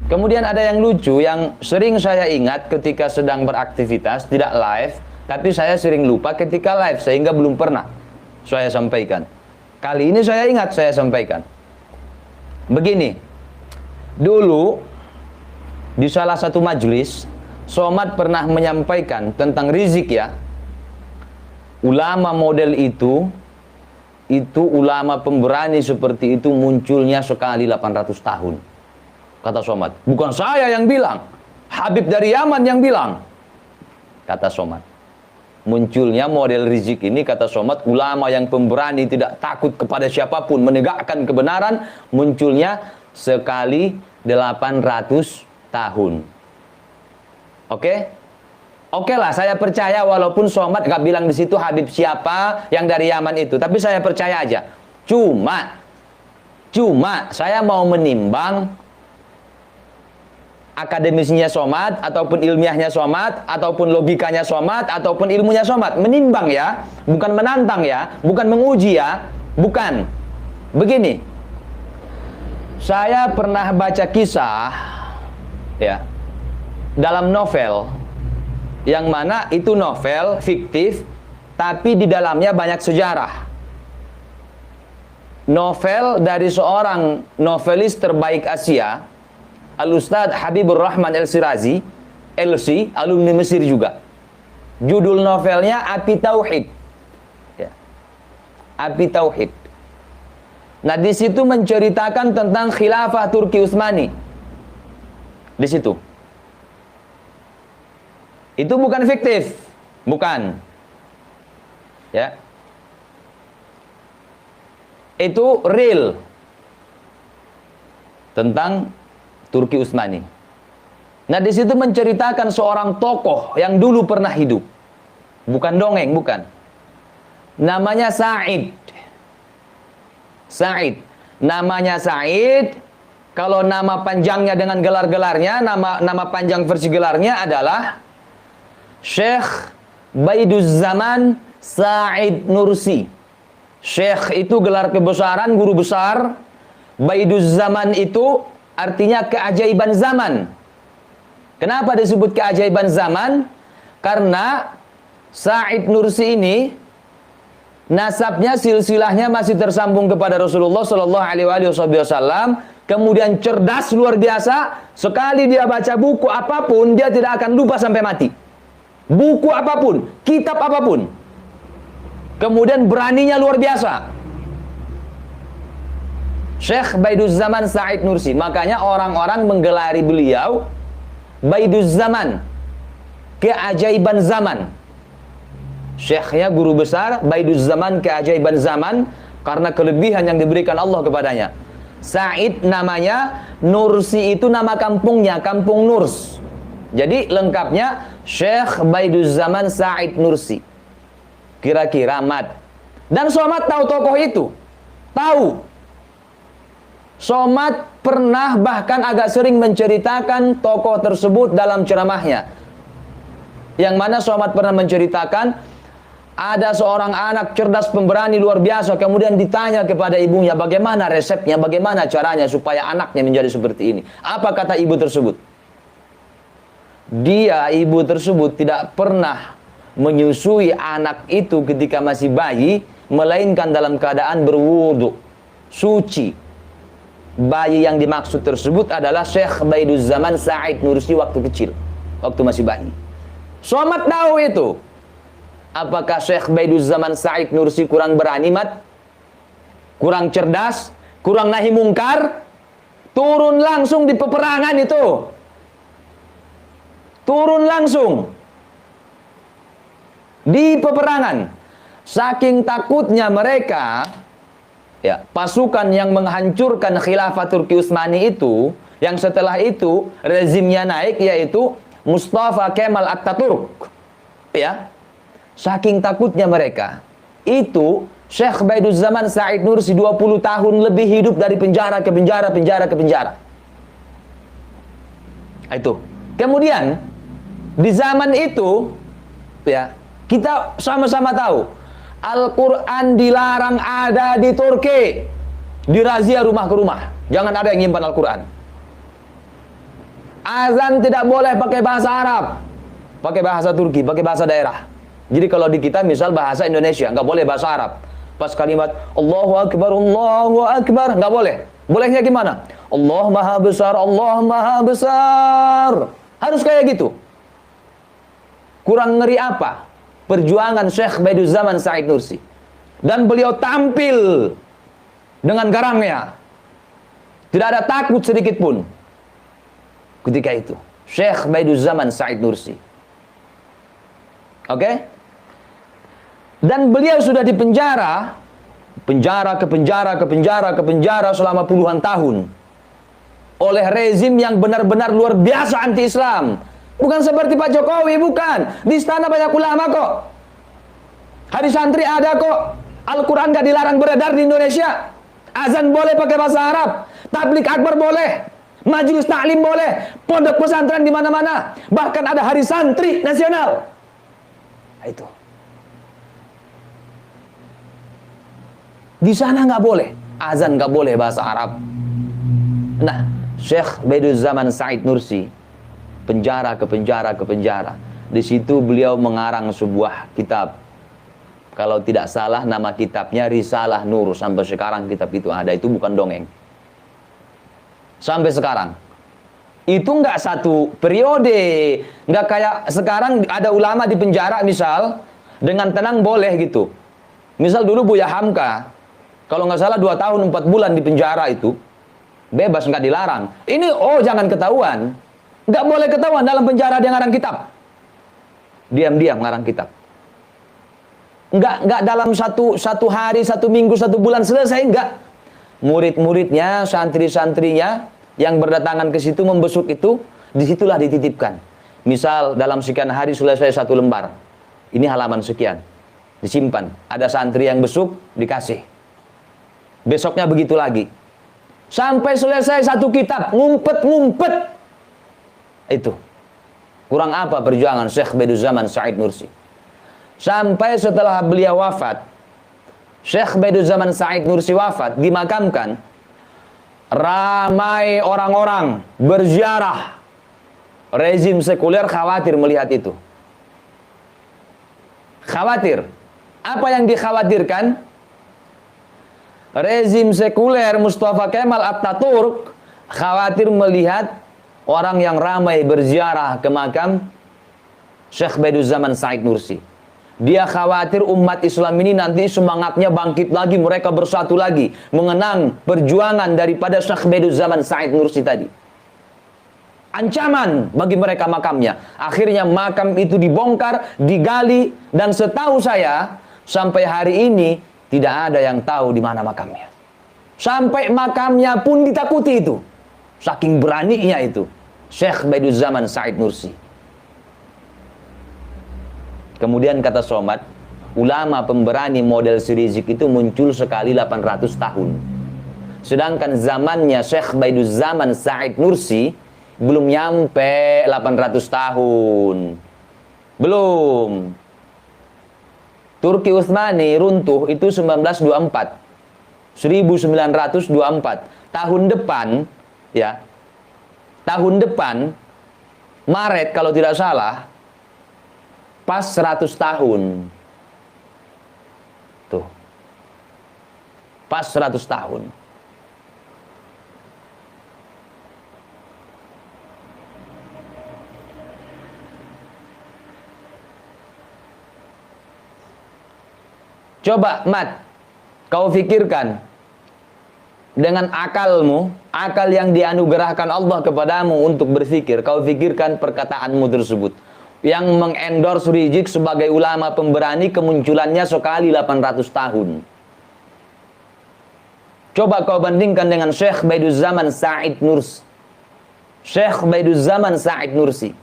Kemudian ada yang lucu yang sering saya ingat ketika sedang beraktivitas, tidak live, tapi saya sering lupa ketika live, sehingga belum pernah saya sampaikan. Kali ini saya ingat saya sampaikan. Begini, dulu di salah satu majelis, Somad pernah menyampaikan tentang rizik ya. Ulama model itu ulama pemberani seperti itu munculnya sekali 800 tahun. Kata Somad, bukan saya yang bilang, Habib dari Yaman yang bilang. Kata Somad, munculnya model rizik ini, kata Somad, ulama yang pemberani, tidak takut kepada siapapun, menegakkan kebenaran, munculnya sekali 800 tahun. Oke? Oke lah, saya percaya walaupun Somad gak bilang di situ Habib siapa yang dari Yaman itu, tapi saya percaya aja. Cuma saya mau menimbang akademisnya Somad, ataupun ilmiahnya Somad, ataupun logikanya Somad, ataupun ilmunya Somad. Menimbang ya, bukan menantang ya, bukan menguji ya, bukan. Begini, saya pernah baca kisah ya dalam novel, yang mana itu novel fiktif, tapi di dalamnya banyak sejarah. Novel dari seorang novelis terbaik Asia, Al-Ustadz Habibur Rahman El-Sirazi, LC, alumni Mesir juga. Judul novelnya Api Tauhid. Ya. Api Tauhid. Nah, di situ menceritakan tentang khilafah Turki Utsmani. Di situ. Itu bukan fiktif, bukan. Ya. Itu real. Tentang Turki Utsmani. Nah, di situ menceritakan seorang tokoh yang dulu pernah hidup. Bukan dongeng, bukan. Namanya Sa'id. Sa'id. Namanya Sa'id. Kalau nama panjangnya dengan gelar-gelarnya, nama panjang versi gelarnya adalah Syekh Baiduzzaman Sa'id Nursi. Syekh itu gelar kebesaran, guru besar. Baiduzzaman itu artinya keajaiban zaman. Kenapa disebut keajaiban zaman? Karena Sa'id Nursi ini nasabnya, silsilahnya masih tersambung kepada Rasulullah Shallallahu Alaihi Wasallam. Kemudian cerdas luar biasa. Sekali dia baca buku apapun, dia tidak akan lupa sampai mati. Buku apapun, kitab apapun. Kemudian beraninya luar biasa. Syekh Baiduzzaman Sa'id Nursi. Makanya orang-orang menggelari beliau Baiduzzaman, keajaiban zaman. Syekhnya guru besar, Baiduzzaman, keajaiban zaman, karena kelebihan yang diberikan Allah kepadanya. Sa'id namanya, Nursi itu nama kampungnya, Kampung Nurs. Jadi lengkapnya Syekh Baiduzzaman Sa'id Nursi. Kira-kira Mat. Dan Somad tahu tokoh itu. Tahu. Somad pernah bahkan agak sering menceritakan tokoh tersebut dalam ceramahnya. Yang mana Somad pernah menceritakan ada seorang anak cerdas pemberani luar biasa, kemudian ditanya kepada ibunya bagaimana resepnya, bagaimana caranya supaya anaknya menjadi seperti ini. Apa kata ibu tersebut? Ibu tersebut tidak pernah menyusui anak itu ketika masih bayi, melainkan dalam keadaan berwudu, suci. Bayi yang dimaksud tersebut adalah Syekh Baiduzzaman Sa'id Nursi waktu kecil, waktu masih bayi. Somad tahu itu. Apakah Syekh Baiduzzaman Sa'id Nursi kurang berani, Mat? Kurang cerdas? Kurang nahi mungkar? Turun langsung di peperangan itu. Turun langsung di peperangan. Saking takutnya mereka, ya, pasukan yang menghancurkan khilafah Turki Utsmani itu, yang setelah itu rezimnya naik, yaitu Mustafa Kemal Atatürk. Ya, saking takutnya mereka, itu Syekh Baiduzzaman Sa'id Nursi 20 tahun lebih hidup dari penjara ke penjara, penjara ke penjara. Itu. Kemudian di zaman itu, ya, kita sama-sama tahu Al-Quran dilarang ada di Turki. Dirazia rumah ke rumah. Jangan ada yang nyimpan Al-Quran. Azan tidak boleh pakai bahasa Arab, pakai bahasa Turki, pakai bahasa daerah. Jadi kalau di kita misal bahasa Indonesia, nggak boleh bahasa Arab. Pas kalimat Allahu Akbar, nggak boleh. Bolehnya gimana? Allah Maha Besar, Allah Maha Besar. Harus kayak gitu. Kurang ngeri apa? Perjuangan Syekh Baiduzaman Said Nursi. Dan beliau tampil dengan garangnya. Tidak ada takut sedikit pun. Ketika itu, Syekh Baiduzaman Said Nursi. Oke? Dan beliau sudah dipenjara, penjara ke penjara ke penjara ke penjara selama puluhan tahun oleh rezim yang benar-benar luar biasa anti-Islam. Bukan seperti Pak Jokowi, bukan. Di istana banyak ulama kok. Hari santri ada kok. Al-Quran gak dilarang beredar di Indonesia. Azan boleh pakai bahasa Arab. Tablik akbar boleh. Majelis taklim boleh, pondok pesantren di mana-mana, bahkan ada hari santri nasional. Nah, itu. Di sana nggak boleh, azan nggak boleh bahasa Arab. Nah, Syekh Baiduzaman Said Nursi, penjara ke penjara ke penjara. Di situ beliau mengarang sebuah kitab. Kalau tidak salah nama kitabnya Risalah Nur. Sampai sekarang kitab itu ada, itu bukan dongeng. Sampai sekarang itu nggak satu periode, nggak kayak sekarang ada ulama di penjara misal dengan tenang boleh gitu. Misal dulu Buya Hamka kalau nggak salah 2 tahun 4 bulan di penjara itu bebas, nggak dilarang. Ini jangan ketahuan, nggak boleh ketahuan dalam penjara dia ngarang kitab, diam-diam ngarang kitab. Nggak dalam satu hari, 1 minggu, 1 bulan selesai, nggak. Murid-muridnya, santri-santrinya yang berdatangan ke situ membesuk itu, disitulah dititipkan. Misal dalam sekian hari selesai 1 lembar, ini halaman sekian, disimpan. Ada santri yang besuk, dikasih. Besoknya begitu lagi. Sampai selesai 1 kitab, ngumpet-ngumpet. Itu. Kurang apa perjuangan Syekh Baiduzaman Said Nursi. Sampai setelah beliau wafat, Syekh Baiduzaman Said Nursi wafat, dimakamkan, ramai orang-orang berziarah. Rezim sekuler khawatir melihat itu. Khawatir. Apa yang dikhawatirkan? Rezim sekuler Mustafa Kemal Atatürk khawatir melihat orang yang ramai berziarah ke makam Syekh Baiduzaman Said Nursi. Dia khawatir umat Islam ini nanti semangatnya bangkit lagi, mereka bersatu lagi, mengenang perjuangan daripada Syekh Baiduzaman Said Nursi tadi. Ancaman bagi mereka makamnya. Akhirnya makam itu dibongkar, digali, dan setahu saya, sampai hari ini, tidak ada yang tahu di mana makamnya. Sampai makamnya pun ditakuti itu. Saking beraninya itu, Syekh Baiduzaman Said Nursi. Kemudian kata Somad, ulama pemberani model si Rizik itu muncul sekali 800 tahun. Sedangkan zamannya Syekh Baiduzaman Said Nursi belum nyampe 800 tahun. Belum. Turki Utsmani runtuh itu 1924. 1924. Tahun depan, ya. Tahun depan, Maret kalau tidak salah, pas 100 tahun. Tuh. Pas 100 tahun. Coba, Mat, kau pikirkan. Dengan akalmu, akal yang dianugerahkan Allah kepadamu untuk berpikir, kau pikirkan perkataanmu tersebut. Yang mengendorse Rizik sebagai ulama pemberani kemunculannya sekali 800 tahun. Coba kau bandingkan dengan Syekh Baiduzaman Said Nursi. Syekh Baiduzaman Said Nursi.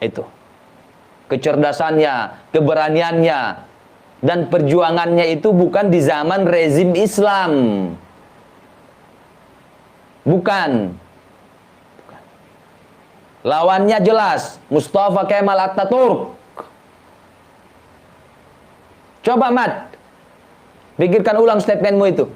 Itu. Kecerdasannya, keberaniannya, dan perjuangannya itu bukan di zaman rezim Islam. Bukan. Lawannya jelas, Mustafa Kemal Atatürk. Coba, Mat, pikirkan ulang statementmu itu.